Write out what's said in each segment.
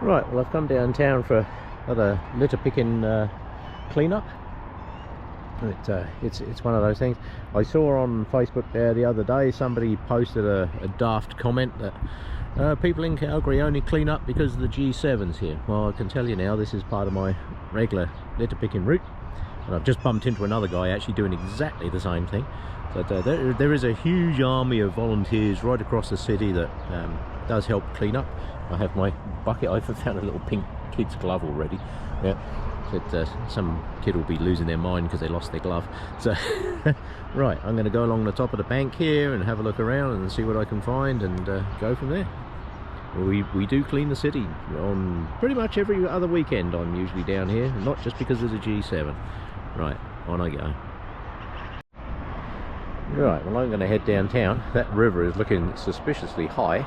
Right, well I've come downtown for another litter picking cleanup. It's one of those things. I saw on Facebook there the other day somebody posted a daft comment that people in Calgary only clean up because of the G7s here. Well, I can tell you now, this is part of my regular litter picking route, and I've just bumped into another guy actually doing exactly the same thing. But there is a huge army of volunteers right across the city that does help clean up. I have my bucket. I've found a little pink kid's glove already. Yeah, but some kid will be losing their mind because they lost their glove. So right, I'm going to go along the top of the bank here and have a look around and see what I can find, and go from there. We do clean the city on pretty much every other weekend. I'm usually down here, not just because of the G7. Right, on I go. Right, well I'm going to head downtown. That river is looking suspiciously high,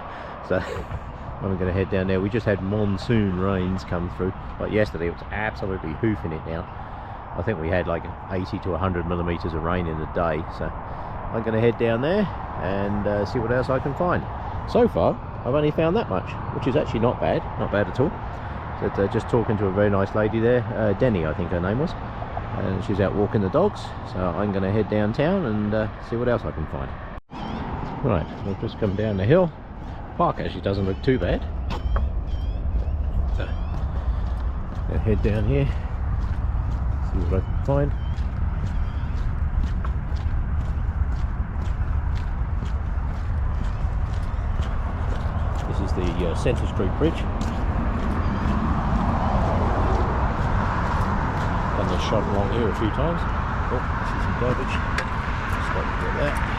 so I'm going to head down there. We just had monsoon rains come through. Like yesterday, it was absolutely hoofing it down. I think we had like 80 to 100 millimeters of rain in a day. So I'm going to head down there and see what else I can find. So far, I've only found that much, which is actually not bad at all. But just talking to a very nice lady there, Denny, I think her name was, and she's out walking the dogs. So I'm going to head downtown and see what else I can find. Right, we've just come down the hill. Park actually doesn't look too bad. So I'll head down here, see what I can find. This is the Centre Street Bridge. Done this shot along here a few times. Oh, I see some garbage. Stop to get that.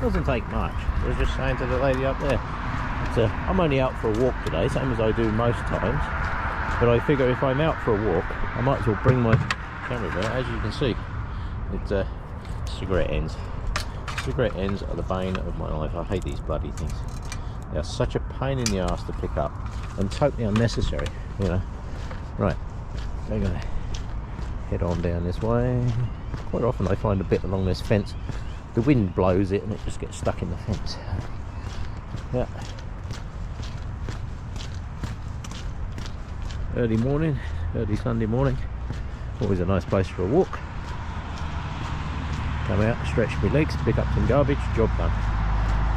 Doesn't take much. I was just saying to the lady up there, I'm only out for a walk today, same as I do most times, but I figure if I'm out for a walk I might as well bring my camera there. As you can see, it's cigarette ends. Cigarette ends are the bane of my life. I hate these bloody things. They are such a pain in the ass to pick up and totally unnecessary, you know. Right, I'm going to head on down this way. Quite often I find a bit along this fence, the wind blows it and it just gets stuck in the fence. Yeah. Early morning, early Sunday morning. Always a nice place for a walk. Come out, stretch my legs, pick up some garbage, job done.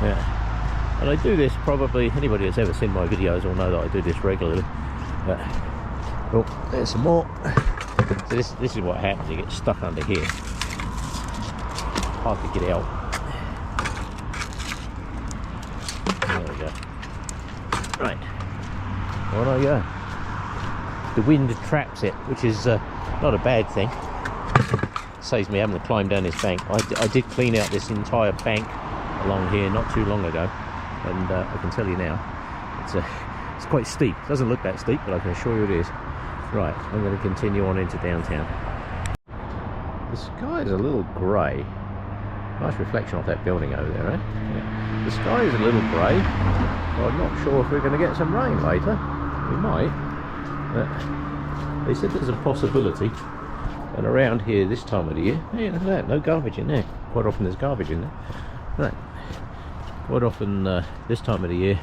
Yeah. And I do this, probably anybody that's ever seen my videos will know that I do this regularly. Oh, there's some more. So this is what happens, you get stuck under here. Hard to get out. There we go. Right, on I go. The wind traps it, which is not a bad thing. Saves me having to climb down this bank. I did clean out this entire bank along here not too long ago, and I can tell you now, it's quite steep. It doesn't look that steep, but I can assure you it is. Right, I'm going to continue on into downtown. The sky is a little grey. Nice reflection off that building over there, eh? Yeah. The sky is a little grey, so I'm not sure if we're going to get some rain later. We might. They said there's a possibility, and around here this time of the year, hey, look at that, no garbage in there. Quite often there's garbage in there. Right. Quite often this time of the year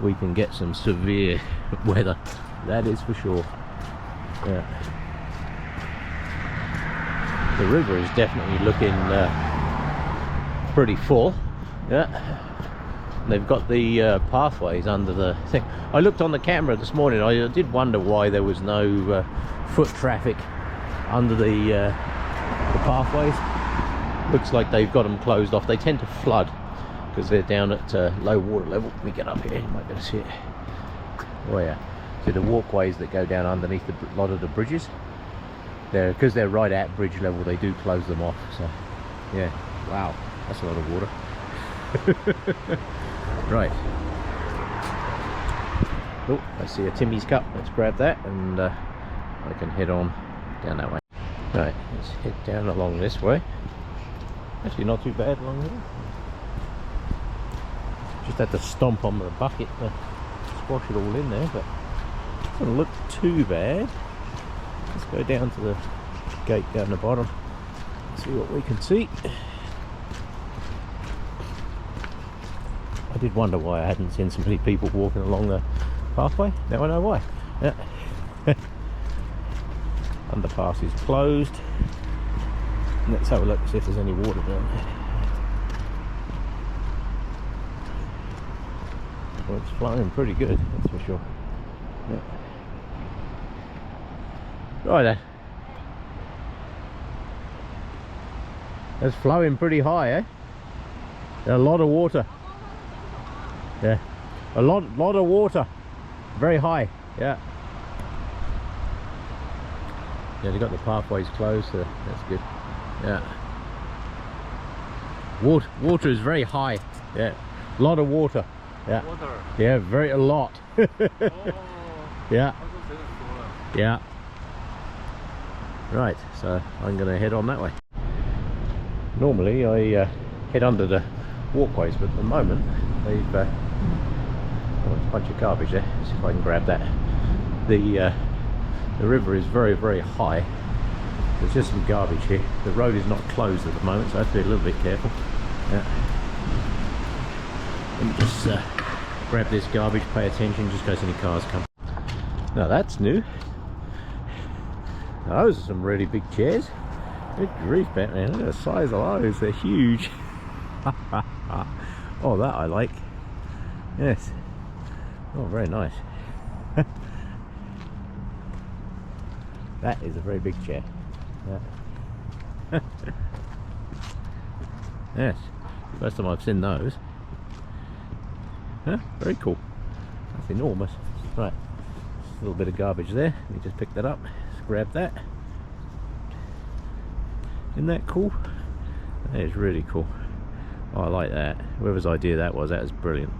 we can get some severe weather, that is for sure. Yeah. The river is definitely looking pretty full. Yeah, they've got the pathways under the thing. I looked on the camera this morning. I did wonder why there was no foot traffic under the pathways. Looks like they've got them closed off. They tend to flood because they're down at low water level. Let me get up here, you might be able to see it. Oh yeah, see the walkways that go down underneath a lot of the bridges. Because they're right at bridge level, they do close them off. So yeah, wow, that's a lot of water. Right. Oh, I see a Timmy's cup. Let's grab that and I can head on down that way. Right, let's head down along this way. Actually not too bad along here. Just had to stomp on the bucket to squash it all in there, but it doesn't look too bad. Let's go down to the gate down the bottom, see what we can see. did wonder why I hadn't seen so many people walking along the pathway. Now I know why. Yeah. Underpass is closed. Let's have a look, see if there's any water down there. Well, it's flowing pretty good, that's for sure. Yeah. Right then. It's flowing pretty high, eh? A lot of water. Yeah. A lot of water. Very high. Yeah. Yeah, they got the pathways closed, so that's good. Yeah. Water is very high. Yeah. A lot of water. Yeah. Water. Yeah, a lot. Oh. Yeah. Yeah. Right, so I'm going to head on that way. Normally I head under the walkways, but at the moment they've oh, there's a bunch of garbage there. Let's see if I can grab that. The river is very high. There's just some garbage here. The road is not closed at the moment, so I have to be a little bit careful. Yeah. Let me just grab this garbage, pay attention just in case any cars come. Now that's new. Now, those are some really big chairs. Good grief, Batman. Look at the size of those, they're huge. Oh, that I like. Yes. Oh, very nice. That is a very big chair. Yeah. Yes. First time I've seen those. Huh? Very cool. That's enormous. Right. A little bit of garbage there. Let me just pick that up. Let's grab that. Isn't that cool? That is really cool. Oh, I like that. Whoever's idea that was brilliant.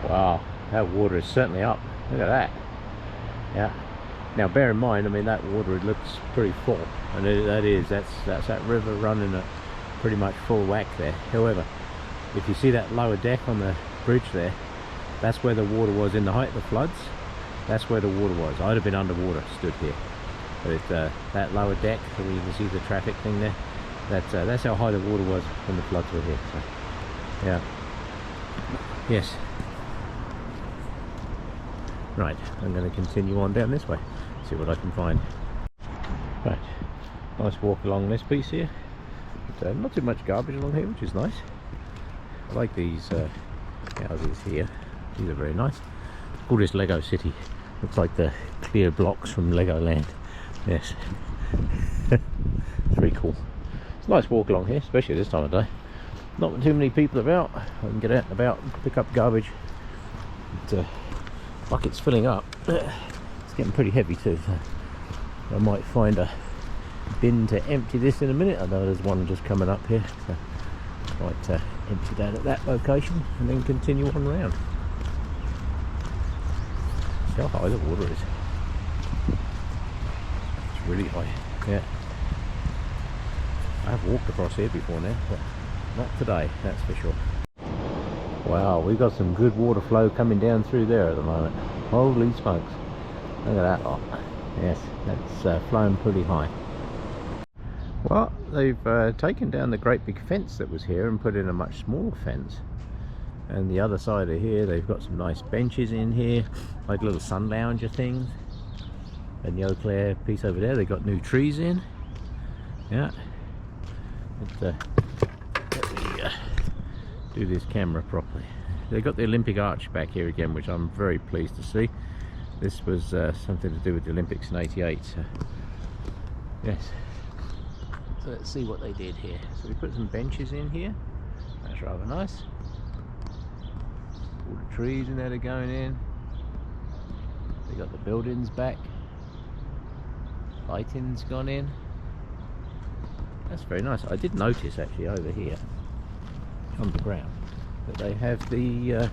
Wow, that water is certainly up. Look at that. Yeah. Now bear in mind, I mean, that water, it looks pretty full, and that's that river running at pretty much full whack there. However, if you see that lower deck on the bridge there, that's where the water was in the height of the floods. That's where the water was. I'd have been underwater, stood here. But that lower deck, so you can see the traffic thing there, that's how high the water was when the floods were here. So, yeah. Yes. Right, I'm going to continue on down this way, see what I can find. Right, nice walk along this piece here. But, not too much garbage along here, which is nice. I like these houses here. These are very nice. Call this Lego City. Looks like the clear blocks from Legoland. Yes. It's very cool. It's a nice walk along here, especially this time of day. Not too many people about. I can get out and about and pick up garbage. But, bucket's filling up. It's getting pretty heavy too, so I might find a bin to empty this in a minute. I know there's one just coming up here, so I might empty that at that location and then continue on around. See how high the water is. It's really high. Yeah. I've walked across here before now, but not today, that's for sure. Wow, we've got some good water flow coming down through there at the moment. Holy smokes. Look at that lot. Yes, that's flowing pretty high. Well, they've taken down the great big fence that was here and put in a much smaller fence. And the other side of here, they've got some nice benches in here, like little sun lounger things. And the Eau Claire piece over there, they've got new trees in. Yeah. Let me do this camera properly. They've got the Olympic arch back here again, which I'm very pleased to see. This was something to do with the Olympics in '88. So, yes. So let's see what they did here. So we put some benches in here. That's rather nice. All the trees in there are going in. They got the buildings back. Lighting's gone in. That's very nice. I did notice actually over here on the ground that they have the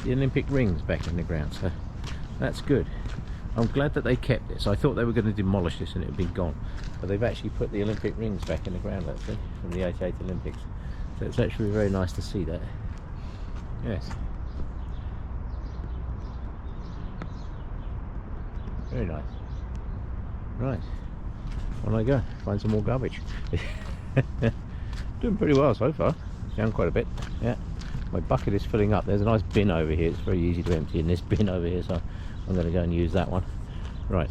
Olympic rings back in the ground, so that's good. I'm glad that they kept this. I thought they were going to demolish this and it would be gone, but they've actually put the Olympic rings back in the ground actually from the '88 Olympics, so it's actually very nice to see that. Yes, very nice. Right, on I go, find some more garbage. Doing pretty well so far. It's down quite a bit. Yeah, My bucket is filling up. There's a nice bin over here. It's very easy to empty in this bin over here, so I'm going to go and use that one. Right,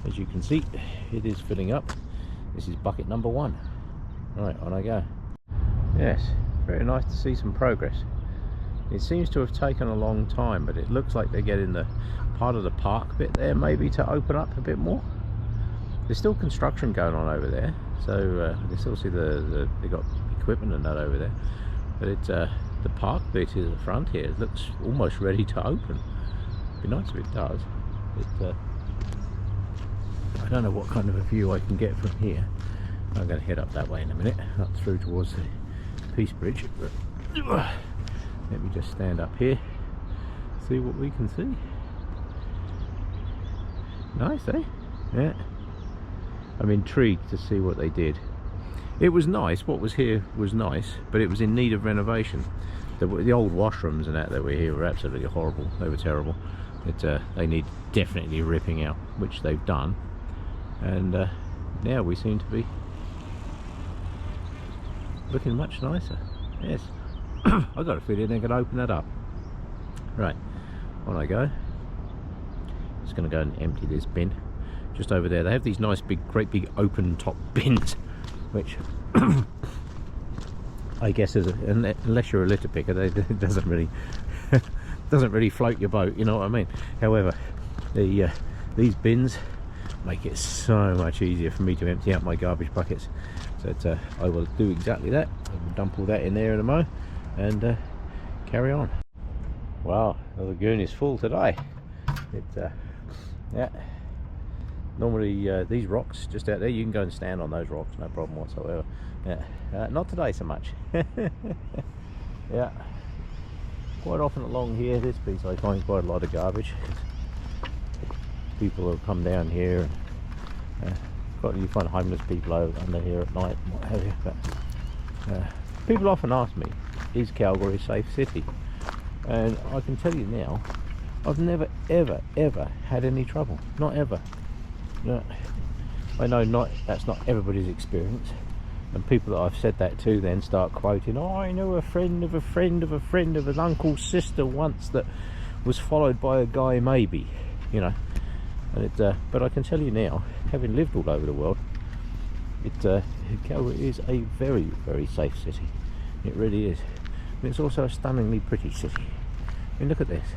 as you can see, it is filling up. This is bucket number 1. Right, on I go. Yes, very nice to see some progress. It seems to have taken a long time, but it looks like they're getting the part of the park bit there maybe to open up a bit more. There's still construction going on over there, so you can still see they got equipment and that over there. But it's the park bit is at the front here. It looks almost ready to open. It'd be nice if it does. I don't know what kind of a view I can get from here. I'm going to head up that way in a minute, up through towards the Peace Bridge. Let me just stand up here, see what we can see. Nice, eh? Yeah. I'm intrigued to see what they did. It was nice, what was here was nice, but it was in need of renovation. The old washrooms and that were here were absolutely horrible. They were terrible. They need definitely ripping out, which they've done. And now we seem to be looking much nicer. Yes. I've got a feeling they're going to open that up. Right, on I go. Just going to go and empty this bin. Just over there, they have these nice big, great big open top bins, which I guess unless you're a litter picker, it doesn't really float your boat. You know what I mean? However, these bins make it so much easier for me to empty out my garbage buckets. So I will do exactly that. I will dump all that in there in a moment and carry on. Wow, the lagoon is full today. Yeah. Normally these rocks just out there, you can go and stand on those rocks, no problem whatsoever. Yeah, not today so much. Yeah, quite often along here, this piece I find quite a lot of garbage. People have come down here. You find homeless people under here at night and what have you. But people often ask me, is Calgary a safe city? And I can tell you now, I've never ever had any trouble. Not ever. No. I know that's not everybody's experience, and people that I've said that to then start quoting, oh, I know a friend of a friend of a friend of an uncle's sister once that was followed by a guy maybe, you know. And but I can tell you now, having lived all over the world, Calgary is a very, very safe city. It really is. And it's also a stunningly pretty city. I mean, look at this.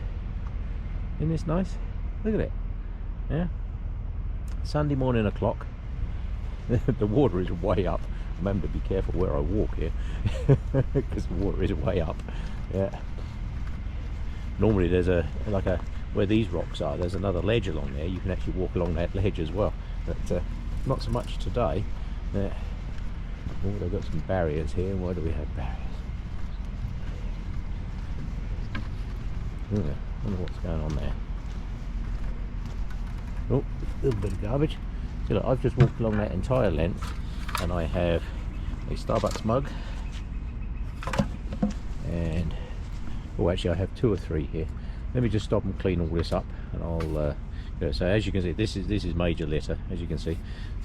Isn't this nice? Look at it. Yeah. Sunday morning o'clock. The water is way up. Remember to be careful where I walk here, because the water is way up. Yeah. Normally there's where these rocks are, there's another ledge along there. You can actually walk along that ledge as well. But not so much today. Oh, they've got some barriers here. Why do we have barriers? I wonder what's going on there. Oh, a little bit of garbage. So look, I've just walked along that entire length, and I have a Starbucks mug, and actually I have 2 or 3 here. Let me just stop and clean all this up, and I'll so as you can see, this is major litter. As you can see,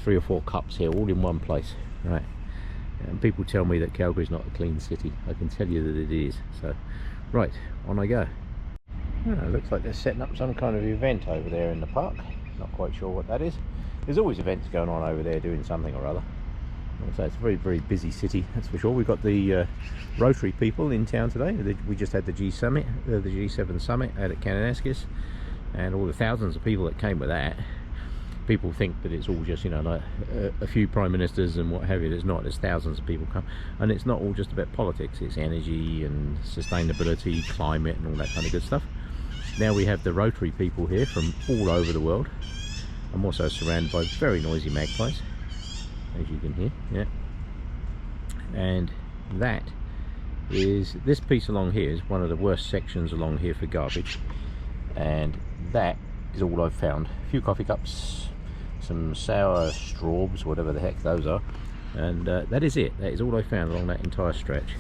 3 or 4 cups here, all in one place. Right, and people tell me that Calgary's not a clean city. I can tell you that it is. So, right, on I go. Oh, looks like they're setting up some kind of event over there in the park. Not quite sure what that is. There's always events going on over there doing something or other. So it's a very, very busy city, that's for sure. We've got the Rotary people in town today. We just had the G7 summit out at Kananaskis, and all the thousands of people that came with that. People think that it's all just, you know, like a few prime ministers and what have you. There's not. There's thousands of people come, and it's not all just about politics. It's energy and sustainability, climate, and all that kind of good stuff. Now we have the Rotary people here from all over the world. I'm also surrounded by very noisy magpies, as you can hear. Yeah, and this piece along here is one of the worst sections along here for garbage, and that is all I've found. A few coffee cups, some sour straws, whatever the heck those are, and that is it. That is all I found along that entire stretch.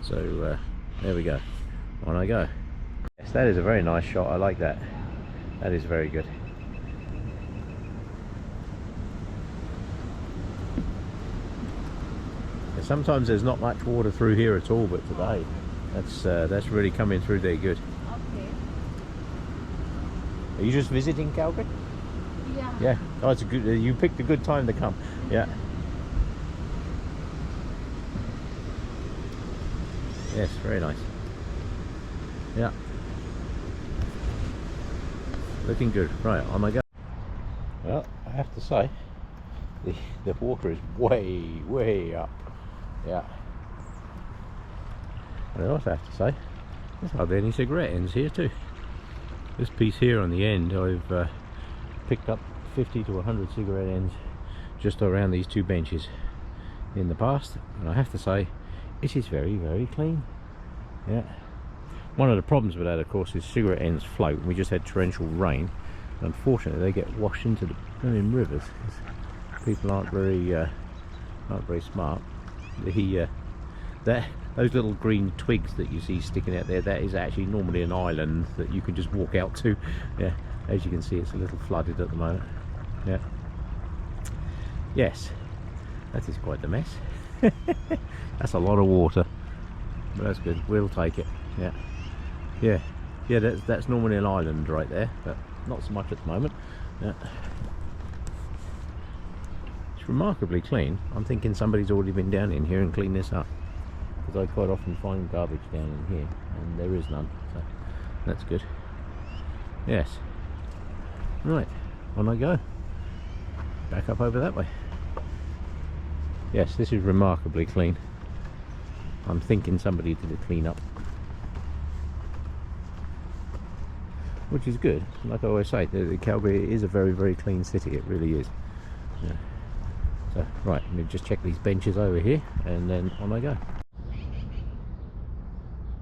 So there we go. On I go. Yes, that is a very nice shot. I like that. That is very good. Sometimes there's not much water through here at all, but today That's really coming through there good. Okay. Are you just visiting Calgary? Yeah. Yeah. Oh, it's a good. You picked a good time to come. Yeah. Yes, very nice. Yeah. Looking good. Right, on I go. Well, I have to say, the water is way up. Yeah. And I also have to say, there's hardly any cigarette ends here too. This piece here on the end, I've picked up 50 to 100 cigarette ends just around these two benches in the past, and I have to say, it is very clean. Yeah. One of the problems with that, of course, is cigarette ends float. We just had torrential rain. Unfortunately, they get washed into the blooming rivers. People aren't very smart. Those little green twigs that you see sticking out there, that is actually normally an island that you can just walk out to. Yeah, as you can see, it's a little flooded at the moment. Yeah. Yes, that is quite the mess. That's a lot of water, but that's good. We'll take it. Yeah. Yeah. That's normally an island right there, but not so much at the moment. Yeah. It's remarkably clean. I'm thinking somebody's already been down in here and cleaned this up, because I quite often find garbage down in here and there is none, so that's good. Yes. Right, on I go. Back up over that way. Yes, this is remarkably clean. I'm thinking somebody did a clean up, which is good. Like I always say, the Calgary is a very clean city. It really is. Yeah. So right, let me just check these benches over here, and then on I go.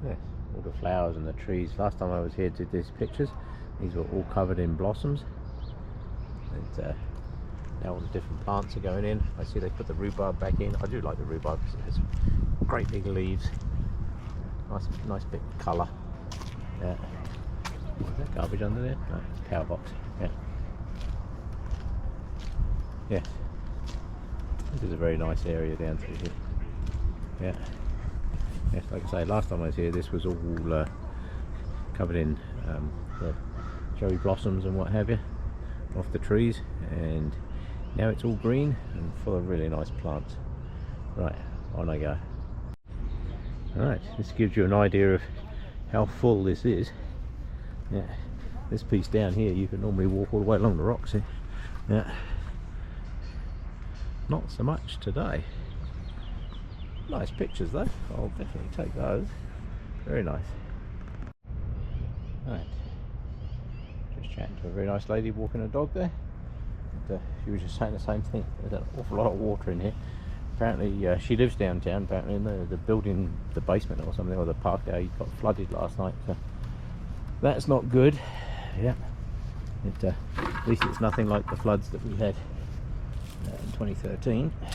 Yes, all the flowers and the trees. Last time I was here, did these pictures. These were all covered in blossoms. And now all the different plants are going in. I see they put the rhubarb back in. I do like the rhubarb because it has great big leaves. Nice bit of colour. Yeah. Is that garbage under there? No, it's power box. Yeah. Yes. This is a very nice area down through here. Yeah. Yes, like I say, last time I was here, this was all covered in the cherry blossoms and what have you off the trees, and now it's all green and full of really nice plants. Right, on I go. Alright, this gives you an idea of how full this is. Yeah, this piece down here, you can normally walk all the way along the rocks here. Yeah, not so much today. Nice pictures though, I'll definitely take those. Very nice. Right, just chatting to a very nice lady walking a dog there. And, she was just saying the same thing. There's an awful lot of water in here. Apparently she lives downtown, apparently, and the building, the basement or something, or the park there, got flooded last night, so that's not good. Yeah, at least it's nothing like the floods that we had in 2013. A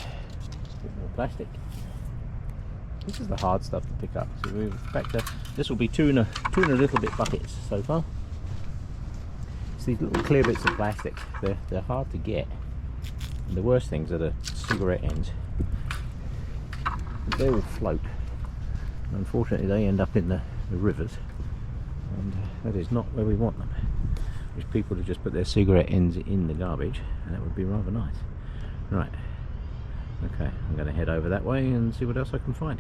bit more plastic. This is the hard stuff to pick up. So we're back to this. Will be two and a little bit buckets so far. It's these little clear bits of plastic. They're hard to get. And the worst things are the cigarette ends. They all float. And unfortunately, they end up in the rivers, and that is not where we want them. There's people to just put their cigarette ends in the garbage, and that would be rather nice. Right. Okay, I'm going to head over that way and see what else I can find.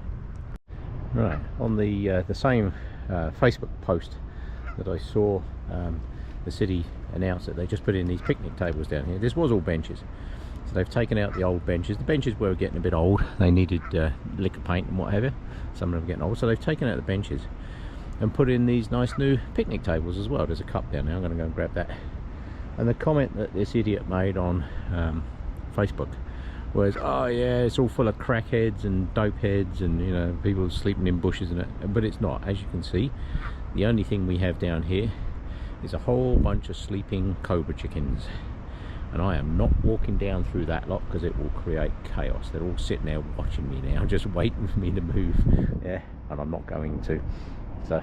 Right, on the same Facebook post that I saw, the city announced that they just put in these picnic tables down here. This was all benches, so they've taken out the old benches. The benches were getting a bit old. They needed liquor paint and what have you. Some of them are getting old, so they've taken out the benches and put in these nice new picnic tables as well. There's a cup down there. I'm going to go and grab that. And the comment that this idiot made on Facebook was, oh yeah, it's all full of crackheads and dope heads and, you know, people sleeping in bushes and it. But it's not. As you can see, the only thing we have down here is a whole bunch of sleeping cobra chickens, and I am not walking down through that lot because it will create chaos. They're all sitting there watching me now, just waiting for me to move. Yeah, and I'm not going to. So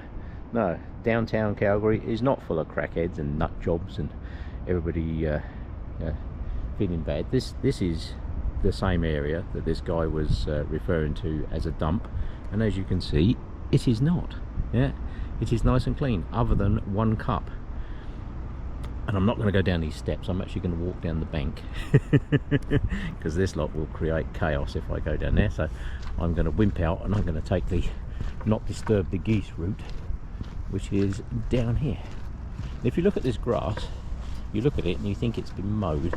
no, downtown Calgary is not full of crackheads and nut jobs and everybody feeling bad. This is the same area that this guy was referring to as a dump, and as you can see, it is not. Yeah, it is nice and clean, other than one cup. And I'm not going to go down these steps. I'm actually going to walk down the bank because this lot will create chaos if I go down there. So I'm going to wimp out and I'm going to take the not disturb the geese route, which is down here. And if you look at this grass, you look at it and you think it's been mowed.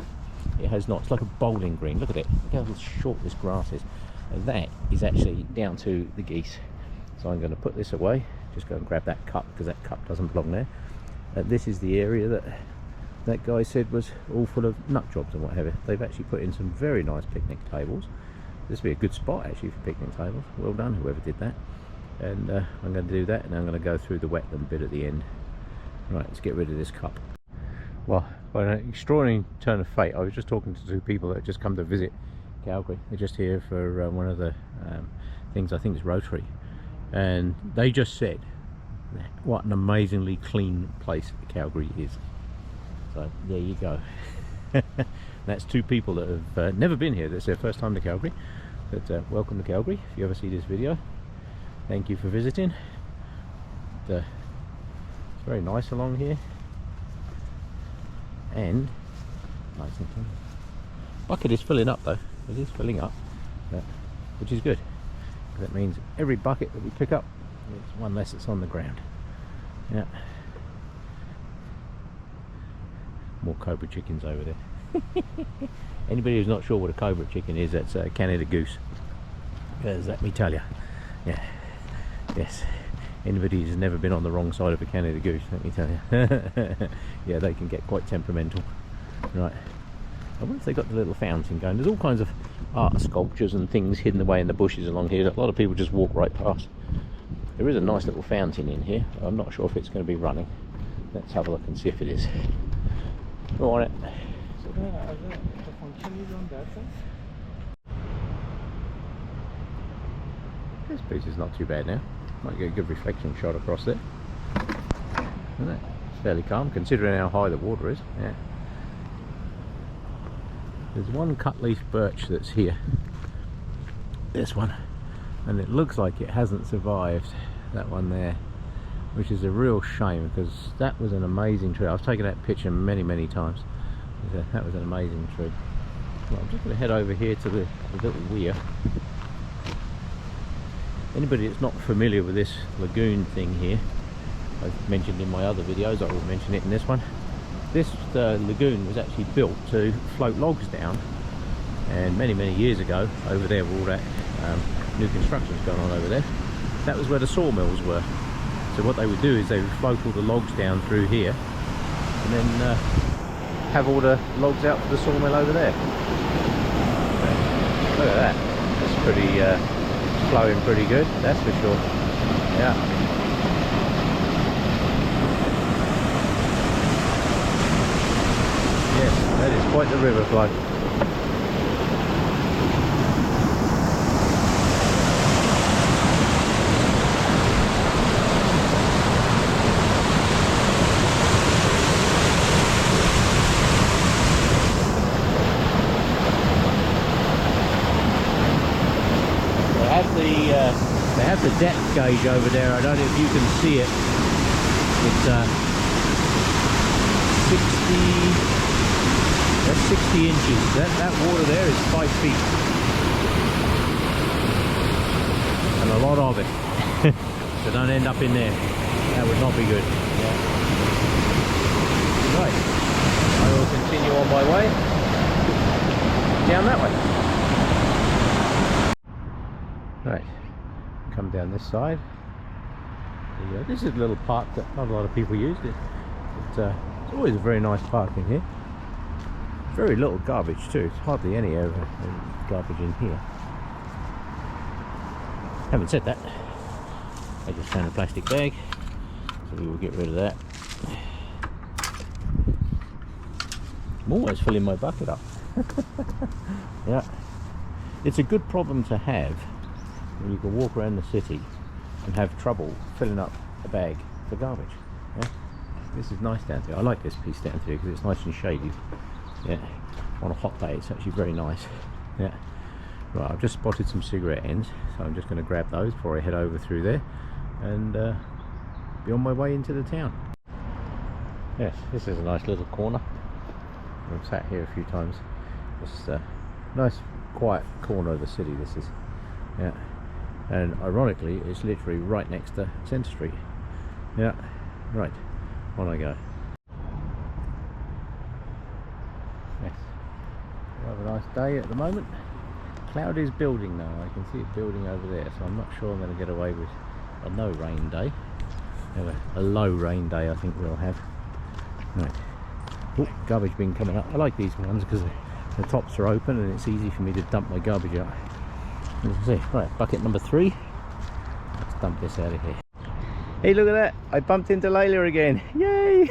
It has not. It's like a bowling green. Look at it. Look how short this grass is. And that is actually down to the geese. So I'm going to put this away. Just go and grab that cup because that cup doesn't belong there. This is the area that guy said was all full of nut jobs and what have you. They've actually put in some very nice picnic tables. This would be a good spot actually for picnic tables. Well done whoever did that. And I'm going to do that, and I'm going to go through the wetland bit at the end. Right, let's get rid of this cup. Well, by an extraordinary turn of fate, I was just talking to two people that had just come to visit Calgary. They're just here for one of the things, I think it's Rotary, and they just said what an amazingly clean place Calgary is. So there you go. That's two people that have never been here. That's their first time to Calgary. But welcome to Calgary. If you ever see this video, thank you for visiting. It's very nice along here, and nice and clean. Bucket is filling up though. It is filling up, which is good. That means every bucket that we pick up, it's one less that's on the ground. Yeah. More cobra chickens over there. Anybody who's not sure what a cobra chicken is, that's a Canada goose. Let me tell you. Yeah. Yes. Anybody who's never been on the wrong side of a Canada goose, let me tell you. Yeah, they can get quite temperamental. Right. I wonder if they got the little fountain going. There's all kinds of art sculptures and things hidden away in the bushes along here that a lot of people just walk right past. There is a nice little fountain in here. I'm not sure if it's going to be running. Let's have a look and see if it is. Go on it. So the function is on that side? This piece is not too bad now. Might get a good reflection shot across there. Isn't it? It's fairly calm considering how high the water is. Yeah. There's one cut leaf birch that's here. This one. And it looks like it hasn't survived. That one there. Which is a real shame because that was an amazing tree. I've taken that picture many times. That was an amazing tree. Well, I'm just going to head over here to the little weir. Anybody that's not familiar with this lagoon thing here, I've mentioned in my other videos, I will mention it in this one. This lagoon was actually built to float logs down, and many years ago, over there where all that new construction's going on over there, that was where the sawmills were. So what they would do is they would float all the logs down through here, and then have all the logs out to the sawmill over there. Look at that. That's pretty flowing pretty good, that's for sure. Yeah. Yes, that is quite the river flow. They have the depth gauge over there. I don't know if you can see it. It's 60 inches. That water there is 5 feet. And a lot of it. So don't end up in there. That would not be good. Yeah. Right. I will continue on my way down that way. Right, come down this side. This is a little park that not a lot of people use. It's always a very nice park in here. Very little garbage too. It's hardly any garbage in here. Having said that, I just found a plastic bag, so we will get rid of that. I'm almost filling my bucket up. Yeah, it's a good problem to have. When you can walk around the city and have trouble filling up a bag for garbage. Yeah? This is nice down here. I like this piece down here because it's nice and shady. Yeah. On a hot day it's actually very nice. Yeah. Right, I've just spotted some cigarette ends, so I'm just going to grab those before I head over through there. and be on my way into the town. Yes, this is a nice little corner. I've sat here a few times. It's a nice quiet corner of the city, this is. Yeah, and ironically it's literally right next to Centre Street. Yeah, right, on I go. Yes, we have a nice day at the moment. Cloud is building now, I can see it building over there, so I'm not sure I'm going to get away with a no rain day. A low rain day I think we'll have. Right. Oh, garbage bin coming up. I like these ones because the tops are open and it's easy for me to dump my garbage out. As you can see, right, bucket number 3. Let's dump this out of here. Hey, look at that! I bumped into Layla again. Yay!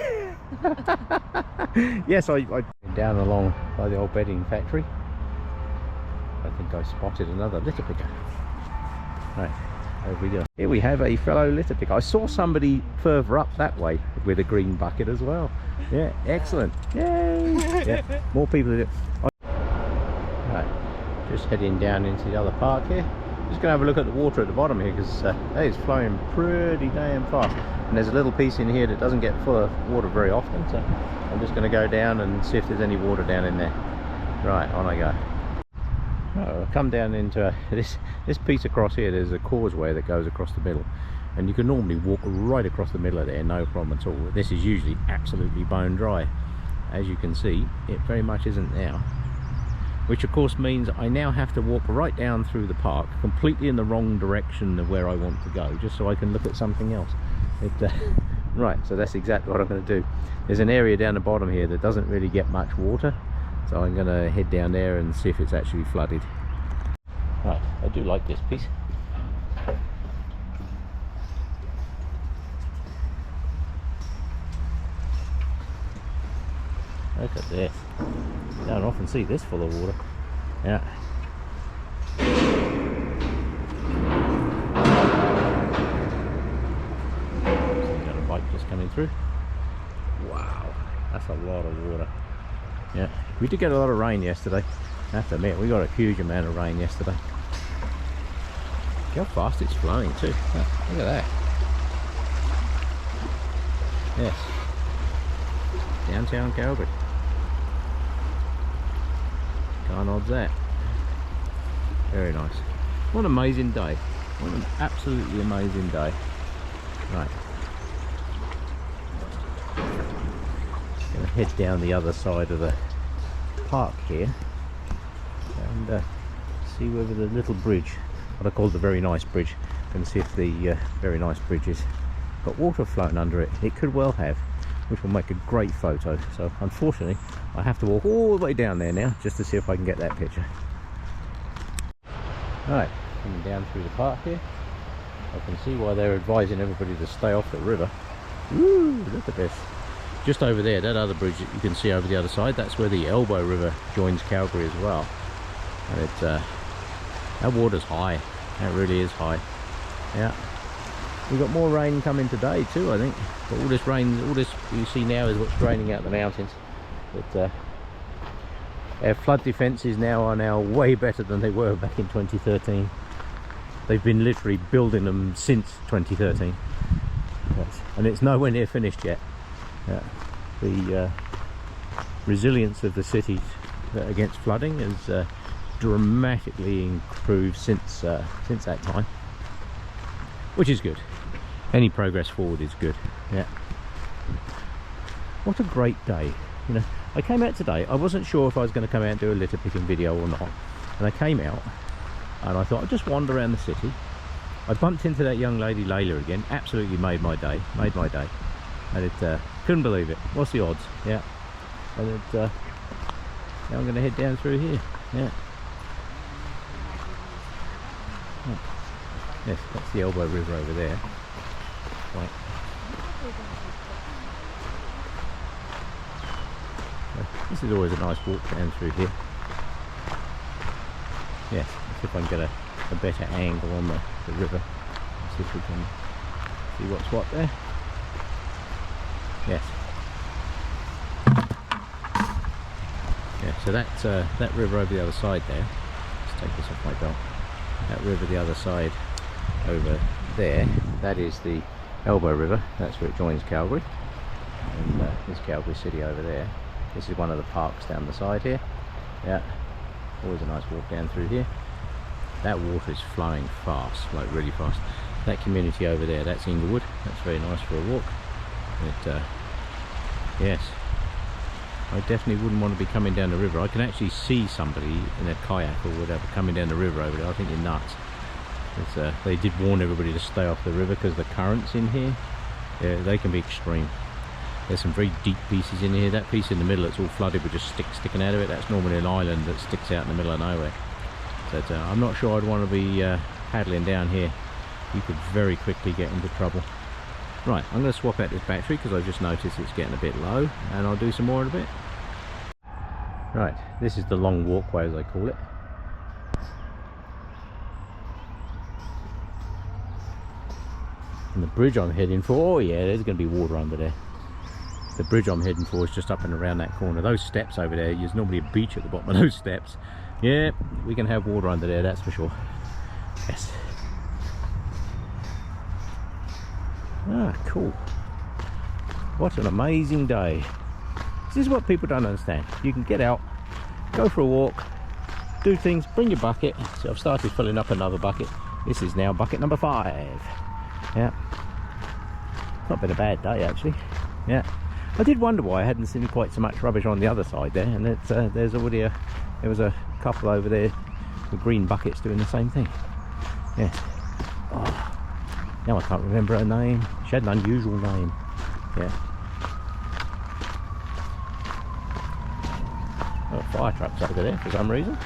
Yes, I went down along by the old bedding factory. I think I spotted another litter picker. Right, over we go. Here we have a fellow litter picker. I saw somebody further up that way with a green bucket as well. Yeah, excellent. Yay! Yeah, more people do it. Right, just heading down into the other park here. Just going to have a look at the water at the bottom here because it is flowing pretty damn fast. And there's a little piece in here that doesn't get full of water very often, so I'm just going to go down and see if there's any water down in there. Right, on I go. I've come down into this piece across here. There's a causeway that goes across the middle, and you can normally walk right across the middle of there, no problem at all. This is usually absolutely bone dry. As you can see, it very much isn't now, which of course means I now have to walk right down through the park completely in the wrong direction of where I want to go, just so I can look at something else. Right, so that's exactly what I'm going to do. There's an area down the bottom here that doesn't really get much water, so I'm going to head down there and see if it's actually flooded. Right, I do like this piece. Look at this. You don't often see this full of water. Yeah. So got a bike just coming through. Wow, that's a lot of water. Yeah, we did get a lot of rain yesterday. I have to admit, we got a huge amount of rain yesterday. Look how fast it's flowing too. Oh, look at that. Yes. Downtown Calgary. Can't odds that. Very nice. What an amazing day. What an absolutely amazing day. Right. Gonna head down the other side of the park here and see whether the little bridge, what I call the very nice bridge, and see if the very nice bridge has got water flowing under it. It could well have, which will make a great photo. So unfortunately I have to walk all the way down there now just to see if I can get that picture. Alright, coming down through the park here. I can see why they're advising everybody to stay off the river. Woo, look at this. Just over there, that other bridge that you can see over the other side, that's where the Elbow River joins Calgary as well. And it's that water's high. That really is high. Yeah. We've got more rain coming today too, I think. But all this rain, all this you see now is what's draining out the mountains. But our flood defences now are way better than they were back in 2013. They've been literally building them since 2013. Yes. And it's nowhere near finished yet. The resilience of the cities against flooding has dramatically improved since that time, which is good. Any progress forward is good. Yeah. What a great day. You know, I came out today, I wasn't sure if I was going to come out and do a litter picking video or not, and I came out and I thought I'd just wander around the city. I bumped into that young lady Layla again. Absolutely made my day. And it couldn't believe it. What's the odds? Yeah. And it, now I'm going to head down through here. Yeah. Oh. Yes, that's the Elbow River over there. Right. This is always a nice walk down through here. Yes, let's see if I can get a better angle on the river. Let's see if we can see what's what there. Yes. Yeah, so that river over the other side there. Let's take this off my belt. That river the other side over there, that is the Elbow River. That's where it joins Calgary. And there's Calgary City over there. This is one of the parks down the side here. Yeah, always a nice walk down through here. That water is flowing fast, like really fast. That community over there, that's Inglewood. That's very nice for a walk. But yes, I definitely wouldn't want to be coming down the river. I can actually see somebody in a kayak or whatever coming down the river over there. I think you're nuts. They did warn everybody to stay off the river because the currents in here, they can be extreme. There's some very deep pieces in here. That piece in the middle, it's all flooded with just sticks sticking out of it. That's normally an island that sticks out in the middle of nowhere. But I'm not sure I'd want to be paddling down here. You could very quickly get into trouble. Right, I'm going to swap out this battery because I've just noticed it's getting a bit low, and I'll do some more in a bit. Right, this is the long walkway as I call it. And the bridge I'm heading for, oh yeah, there's going to be water under there. The bridge I'm heading for is just up and around that corner. Those steps over there, there's normally a beach at the bottom of those steps. Yeah, we can have water under there, that's for sure. Yes. Ah, cool. What an amazing day. This is what people don't understand. You can get out, go for a walk, do things, bring your bucket. So I've started filling up another bucket. This is now bucket number 5. Yeah. Not been a bad day actually. Yeah. I did wonder why I hadn't seen quite so much rubbish on the other side there, and there's already there was a couple over there with green buckets doing the same thing. Yeah. Oh, now I can't remember her name. She had an unusual name. Yeah. Oh, fire trucks over there for some reason.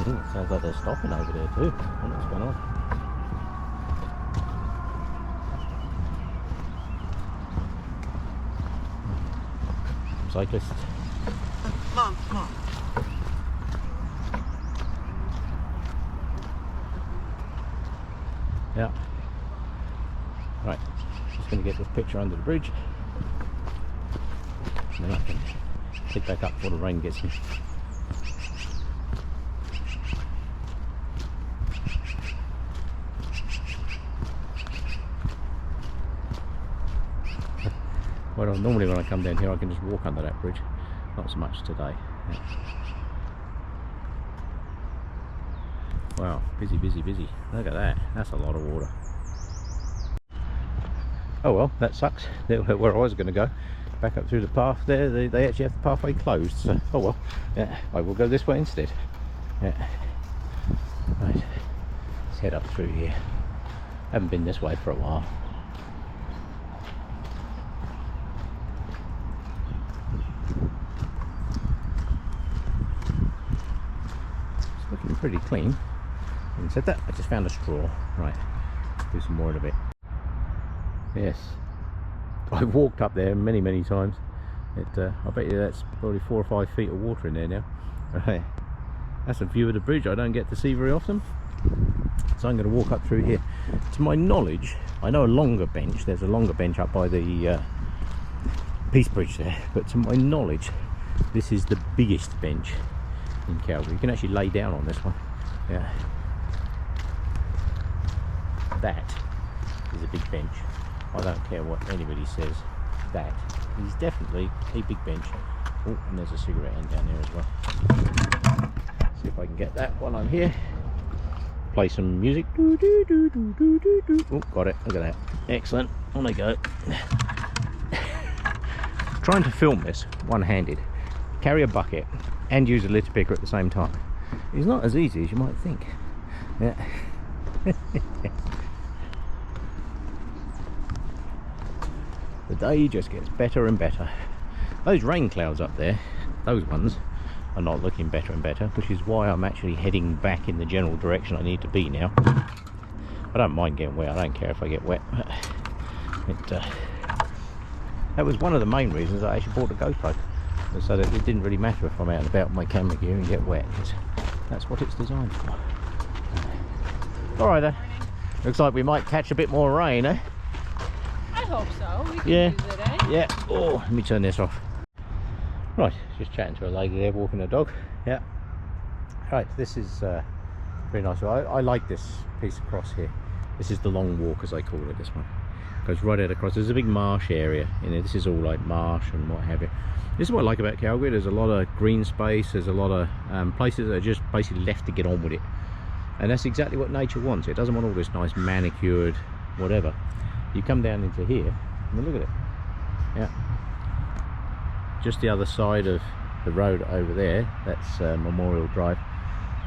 Ooh, it sounds like they're stopping over there too. I don't know what's going on. Cyclist. Mom, mom. Yeah. Right. Just going to get this picture under the bridge. And then I can pick back up before the rain gets me. Well, normally when I come down here I can just walk under that bridge, not so much today. Yeah. Wow, busy, busy, busy. Look at that, that's a lot of water. Oh well, that sucks. Where I was going to go, back up through the path there, they actually have the pathway closed, so oh well, yeah, I will go this way instead. Yeah. Right, let's head up through here. Haven't been this way for a while. Looking pretty clean. Having said that, I just found a straw. Right, do some more in a bit. Yes, I walked up there many times. I bet you that's probably 4 or 5 feet of water in there now. Right, that's a view of the bridge I don't get to see very often. So I'm going to walk up through here. To my knowledge, I know a longer bench. There's a longer bench up by the Peace Bridge there. But to my knowledge, this is the biggest bench in Calgary. You can actually lay down on this one. Yeah, that is a big bench. I don't care what anybody says. That is definitely a big bench. Oh, and there's a cigarette end down there as well. See if I can get that while I'm here. Play some music. Oh, got it. Look at that. Excellent. On I go. Trying to film this one-handed, carry a bucket and use a litter picker at the same time is not as easy as you might think. Yeah. The day just gets better and better. Those rain clouds up there, those ones are not looking better and better, which is why I'm actually heading back in the general direction I need to be now. I don't mind getting wet, I don't care if I get wet. That was one of the main reasons I actually bought a GoPro, so that it didn't really matter if I'm out and about with my camera gear and get wet, because that's what it's designed for. Alright then, looks like we might catch a bit more rain, eh? I hope so. We can Yeah. use it, eh? Yeah. Oh, let me turn this off. Right, just chatting to a lady there walking a dog. Yeah. Right, this is very nice. I like this piece across here. This is the long walk, as I call it. This one goes right out across. There's a big marsh area in it. This is all like marsh and what have you. This is what I like about Calgary. There's a lot of green space. There's a lot of places that are just basically left to get on with it, and that's exactly what nature wants. It doesn't want all this nice manicured whatever. You come down into here, I mean, look at it. Yeah, just the other side of the road over there, that's Memorial Drive.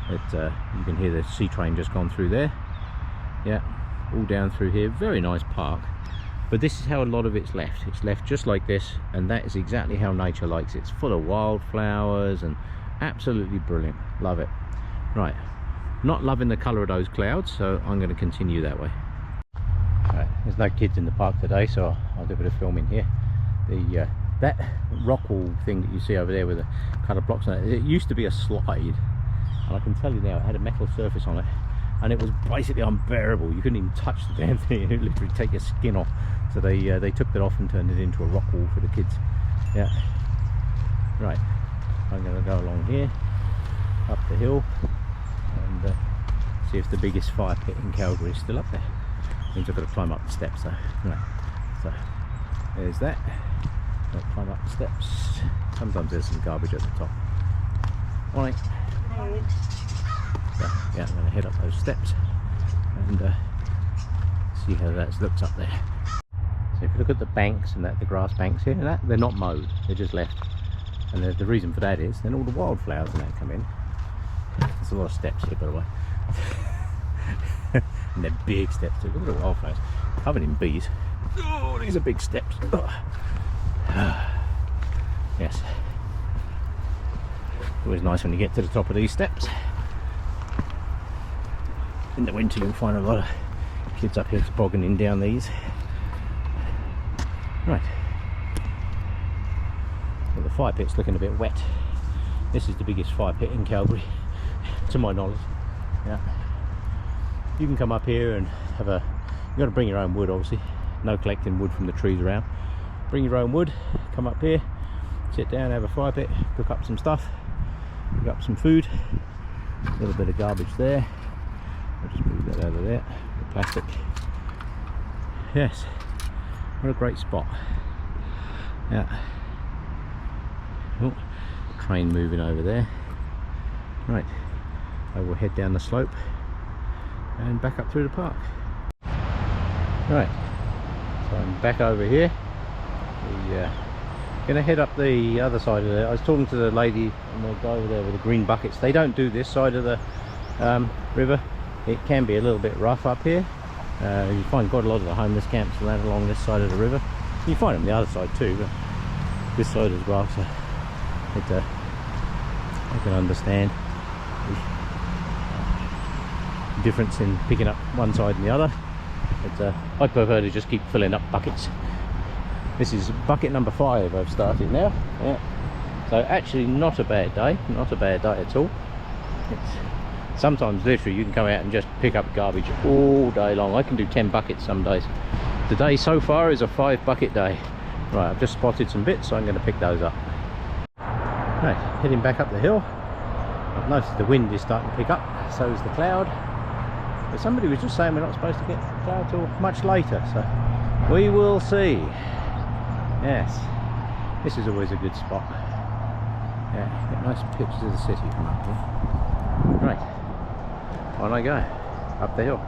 You can hear the sea train just gone through there. Yeah, all down through here. Very nice park. But this is how a lot of it's left. It's left just like this, and that is exactly how nature likes it. It's full of wildflowers and absolutely brilliant. Love it. Right, not loving the colour of those clouds, so I'm going to continue that way. Right, there's no kids in the park today, so I'll do a bit of filming here. That rock wall thing that you see over there with the coloured blocks on it used to be a slide, and I can tell you now it had a metal surface on it, and it was basically unbearable. You couldn't even touch the damn thing. It would literally take your skin off. So they took that off and turned it into a rock wall for the kids. Yeah. Right, I'm going to go along here, up the hill, and see if the biggest fire pit in Calgary is still up there. Means I've got to climb up the steps though. Right. So there's that. I'll climb up the steps. Sometimes there's some garbage at the top. Morning. So, yeah, I'm going to head up those steps and see how that looks up there. So if you look at the banks and the grass banks here, they're not mowed, they're just left. And the reason for that is then all the wildflowers and that come in. There's a lot of steps here, by the way. And they're big steps too. Look at the wildflowers covered in bees. Oh, these are big steps. Oh. Yes, always nice when you get to the top of these steps. In the winter you'll find a lot of kids up here tobogganing down these. Right, well, the fire pit's looking a bit wet. This is the biggest fire pit in Calgary to my knowledge. Yeah, you can come up here and have a, you've got to bring your own wood obviously, no collecting wood from the trees around. Bring your own wood, come up here, sit down, have a fire pit, cook up some stuff, cook up some food. A little bit of garbage there. I'll just move that out of there, the plastic. Yes, what a great spot. Yeah. Oh, train moving over there. Right, I will head down the slope and back up through the park. Right, so I'm back over here. Gonna head up the other side of there. I was talking to the lady and the guy over there with the green buckets. They don't do this side of the river. It can be a little bit rough up here. You find quite a lot of the homeless camps and that along this side of the river. You find them on the other side too, but this side as well. So I can understand the difference in picking up one side and the other. But I prefer to just keep filling up buckets. This is bucket number 5 I've started now. Yeah. So actually not a bad day, not a bad day at all. It's, sometimes literally you can come out and just pick up garbage all day long. I can do 10 buckets some days. Today so far is a 5 bucket day. Right, I've just spotted some bits, so I'm going to pick those up. Right, heading back up the hill. I've noticed the wind is starting to pick up, so is the cloud. But somebody was just saying we're not supposed to get the cloud till much later, so we will see. Yes, this is always a good spot. Yeah, get nice pictures of the city from up here. Right, on I go, up the hill.